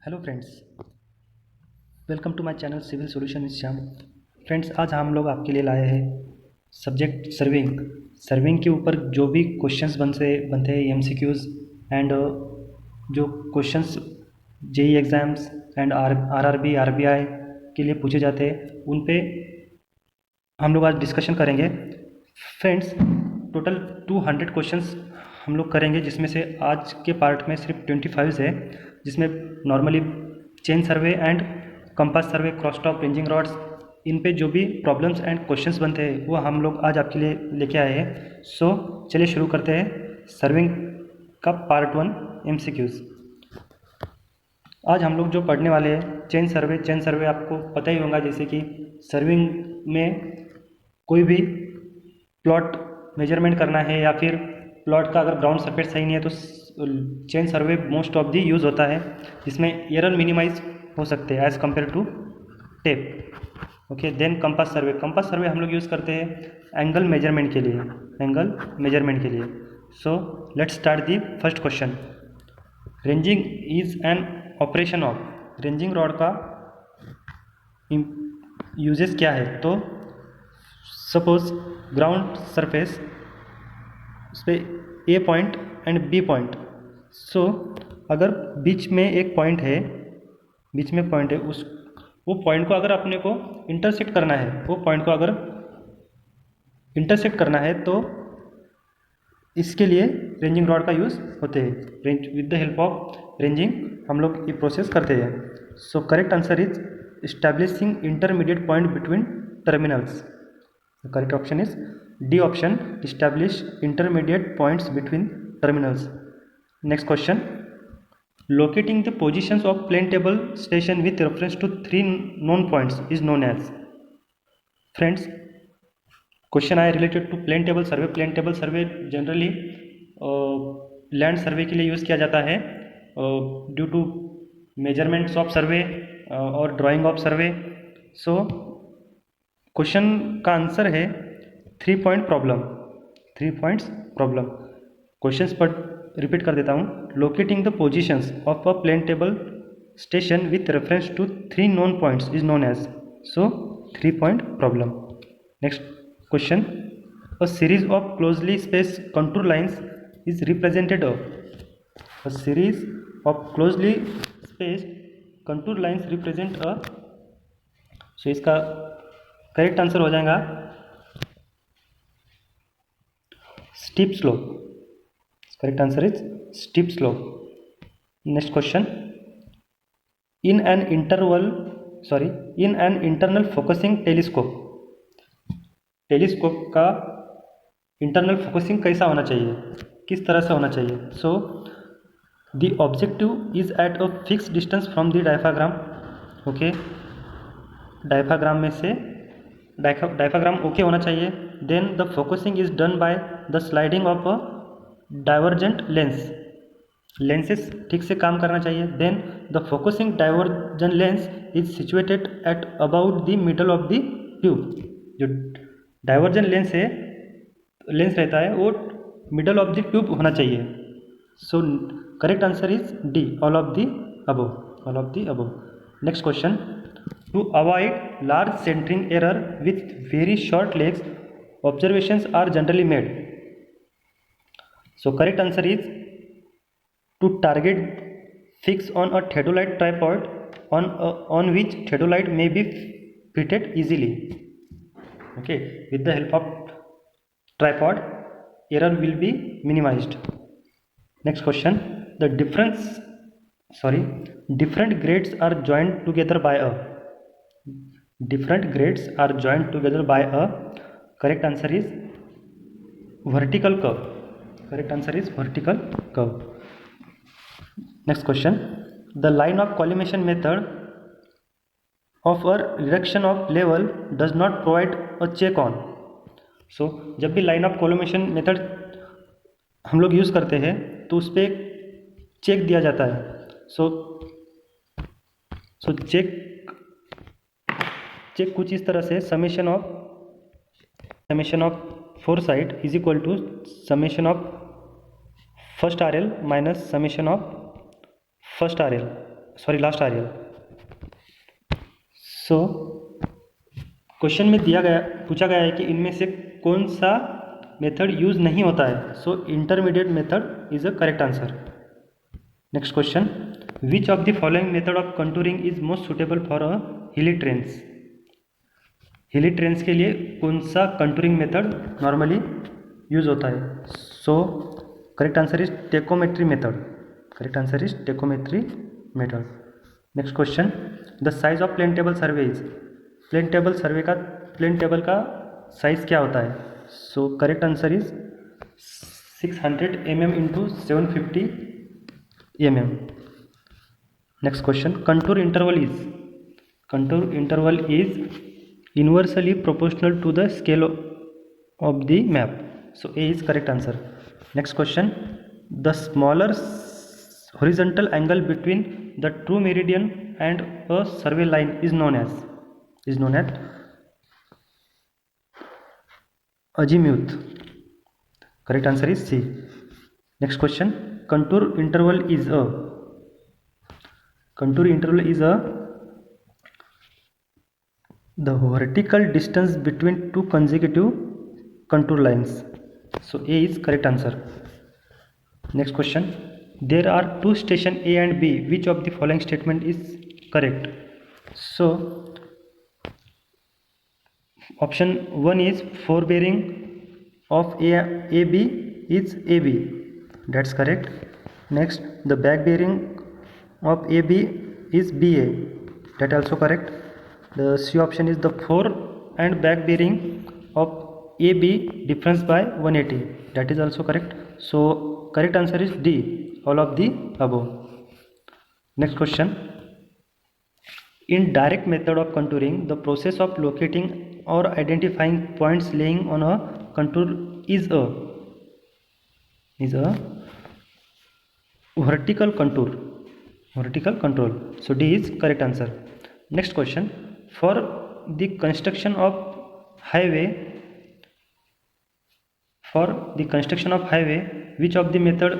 Hello friends, welcome to my channel civil solution Shyam. Friends, आज हम लोग आपके लिए लाए हैं सब्जेक्ट सर्विंग के ऊपर जो भी क्वेश्चंस बनते हैं एमसीक्यूज़ एंड जो questions JE exams and RRB RBI के लिए पूछे जाते हैं उन पे हम लोग आज डिस्कशन करेंगे। फ्रेंड्स, टोटल 200 क्वेश्चंस हम लोग करेंगे, जिसमें से आज के पार्ट में सिर्फ 25 है, जिसमें normally chain survey and compass survey, cross top, ranging rods, इन पे जो भी प्रॉब्लम्स एंड क्वेश्चंस बनते हैं वो हम लोग आज आपके लिए लेके आए हैं। सो चलिए शुरू करते हैं सर्विंग का पार्ट 1 एमसीक्यूज़। आज हम लोग जो पढ़ने वाले हैं चेन सर्वे आपको पता ही होगा, जैसे कि सर्विंग में कोई भी प्लॉट मेजरमेंट करना है या फिर प्लॉट का अगर ग्राउंड सरफेस सही नहीं है तो chain survey most of the use होता है, जिसमें एरर मिनिमाइज हो सकते हैं as compared to tape. Okay, then compass survey हम लोग यूज़ करते हैं एंगल मेजरमेंट के लिए। So let's start the first question. Ranging is an operation of, ranging rod का यूजेस क्या है? तो सपोज ग्राउंड सरफेस उस पर A point and B point. So अगर बीच में एक पॉइंट है, उस वो पॉइंट को अगर अपने को इंटरसेक्ट करना है, तो इसके लिए रेंजिंग रॉड का यूज़ होते हैं। With the help of ranging हम लोग ये प्रोसेस करते हैं। सो correct answer is establishing intermediate point between terminals. The correct option is D option, establish intermediate points between terminals. Next question, locating the positions of plane table station with reference to 3 known points is known as. Friends, question आया related to plane table survey generally land survey के लिए use किया जाता है due to measurements of survey और drawing of survey. So question का answer है 3 point problem. Questions पर रिपीट कर देता हूँ। Locating the positions of a plane table station with reference to 3 known points is known as. So 3 point problem. Next question, a series of closely space contour lines is represented a series of closely space contour lines represent a. So इसका correct answer हो जाएगा steep slope. Correct answer is steep slope. Next question, in an internal focusing telescope का internal focusing कैसा होना चाहिए, किस तरह से होना चाहिए? So the objective is at a fix distance from the diaphragm. Okay, diaphragm okay होना चाहिए। Then the focusing is done by the sliding of a divergent lenses ठीक से काम करना चाहिए। Then the focusing divergent lens is situated at about the middle of the tube. जो divergent lens रहता है वो मिडल ऑफ द ट्यूब होना चाहिए। So correct answer is D, all of the above. Next question, to avoid large centering error with very short legs, observations are generally made. So correct answer is to target fix on a theodolite tripod on which theodolite may be fitted easily. Okay, with the help of tripod error will be minimized. Next question, the different grades are joined together by a. Correct answer is vertical curve. Next question, the line of collimation method of a reduction of level does not provide a check on. So जब भी line of collimation method हम लोग use करते हैं तो उस पर check दिया जाता है। सो चेक कुछ इस तरह से, summation of four side is equal to summation of first R L minus summation of first R L. Sorry last R L. So question में पूछा गया है कि इनमें से कौन सा मेथड यूज नहीं होता है। So intermediate method is a correct answer. Next question, which of the following method of contouring is most suitable for a hilly trains. हिली ट्रेन्स के लिए कौन सा कंटूरिंग मेथड नॉर्मली यूज होता है। So correct answer is tacheometry method. Correct answer is tacheometry method. Next question, the size of plane table survey is. Plane table का size क्या होता है। So correct answer is 600 mm into 750 mm। Next question, contour interval is inversely proportional to the scale of the map. So A is correct answer. Next question, the smaller horizontal angle between the true meridian and a survey line is known as azimuth. Correct answer is C. Next question, contour interval is a the vertical distance between two consecutive contour lines. So A is correct answer. Next question, there are two station A and B. Which of the following statement is correct? So option 1 is forebearing of AB is AB. That's correct. Next, the back bearing of AB is BA. That also correct. The C option is the fore and back bearing of AB difference by 180. That is also correct. So correct answer is D, all of the above. Next question, in direct method of contouring, the process of locating or identifying points laying on a contour is a vertical control. So D is correct answer. Next question, for the construction of highway, which of the method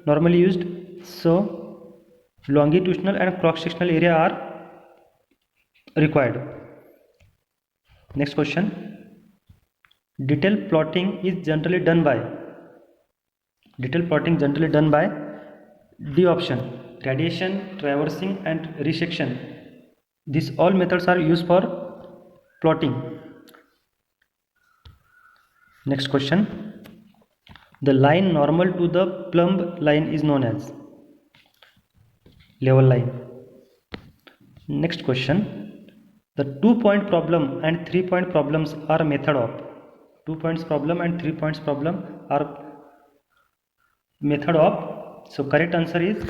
normally used? So longitudinal and cross sectional area are required. Next question, detailed plotting is generally done by D option, radiation, traversing and resection. These all methods are used for plotting. Next question, the line normal to the plumb line is known as level line. Next question, the 2-point problem and 3-point problems are method of. 2 points problem and 3 points problem are method of. So correct answer is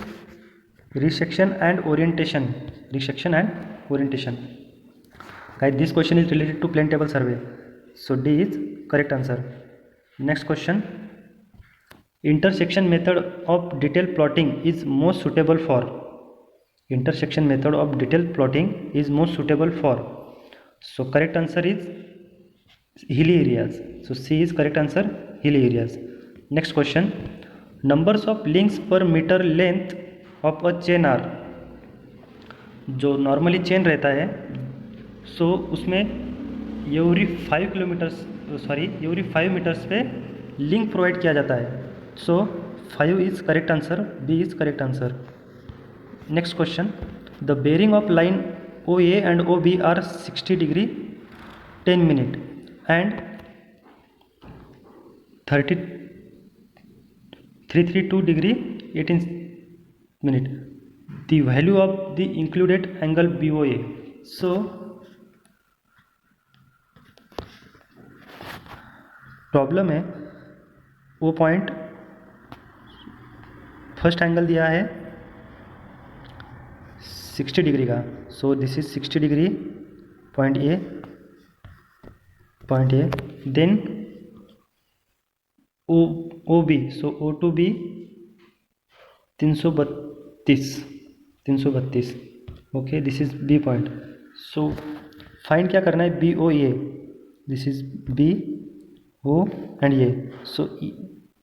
resection and orientation. Guys, this question is related to plane table survey. So D is correct answer. Next question, intersection method of detailed plotting is most suitable for. So correct answer is hilly areas. So C is correct answer, hilly areas. Next question, numbers of links per meter length of a chain are. जो normally chain रहता है so उसमें every 5 metres पे link provide किया जाता है। So 5 is correct answer, B is correct answer. Next question, the bearing of line OA and OB are 60 degree 10 minute and 332 degree 18 minute. The value of the included angle BOA. So problem है वो point first angle दिया है 60 degree का। So this is 60 degree point A then O B, so O to B 332। Okay, this is B point. So find क्या करना है, BOA, this is BO and ये। So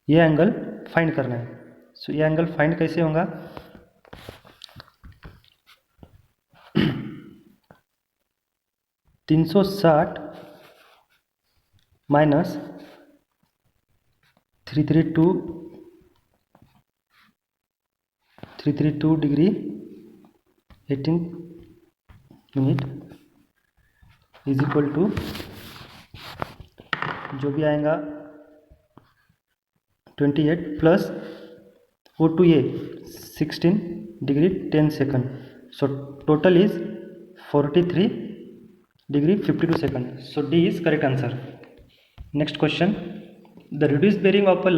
ये एंगल फाइंड करना है। सो ये एंगल फाइंड कैसे होगा, 360 minus 332 degree 18 minute is equal to जो भी आएगा 28 plus O2A 16 degree 10 second. So total is 43 degree 52 second. So D is correct answer. Next question. The reduced bearing of a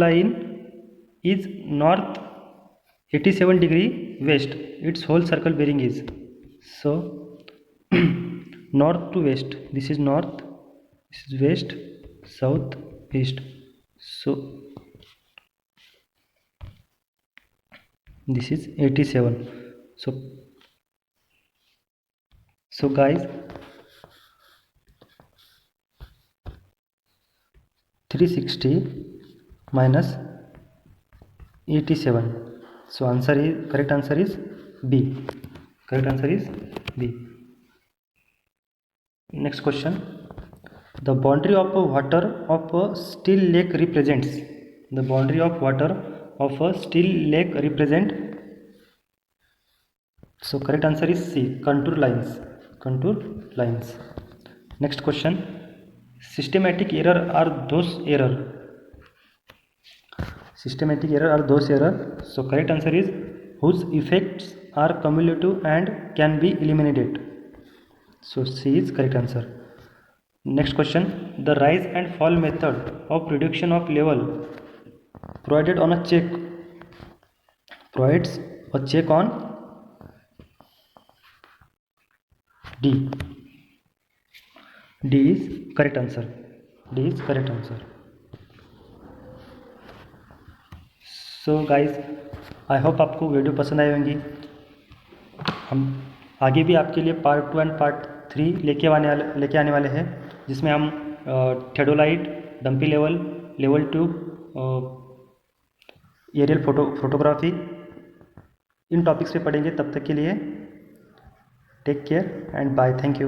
line is north 87 degree west. Its whole circle bearing is, so north to west. This is north, this is west, south, east. So this is 87. So guys, 360 minus 87. So correct answer is B. Correct answer is B. Next question. The boundary of water of a still lake represents. The boundary of water of a still lake represent. So correct answer is C. Contour lines. Contour lines. Next question. Systematic error are those error. Systematic error are those error. So correct answer is whose effects are cumulative and can be eliminated. So C is correct answer. Next question. The rise and fall method of reduction of level provides a check on D. D is correct answer. D is correct answer. So guys, I hope आपको video पसंद आई होंगी. हम आगे भी आपके लिए part 2 and part 3 लेके आने वाले हैं, जिसमें हम theodolite, dumpy level, level 2, aerial photography, इन टॉपिक्स पे पढ़ेंगे. तब तक के लिए take care and bye. Thank you.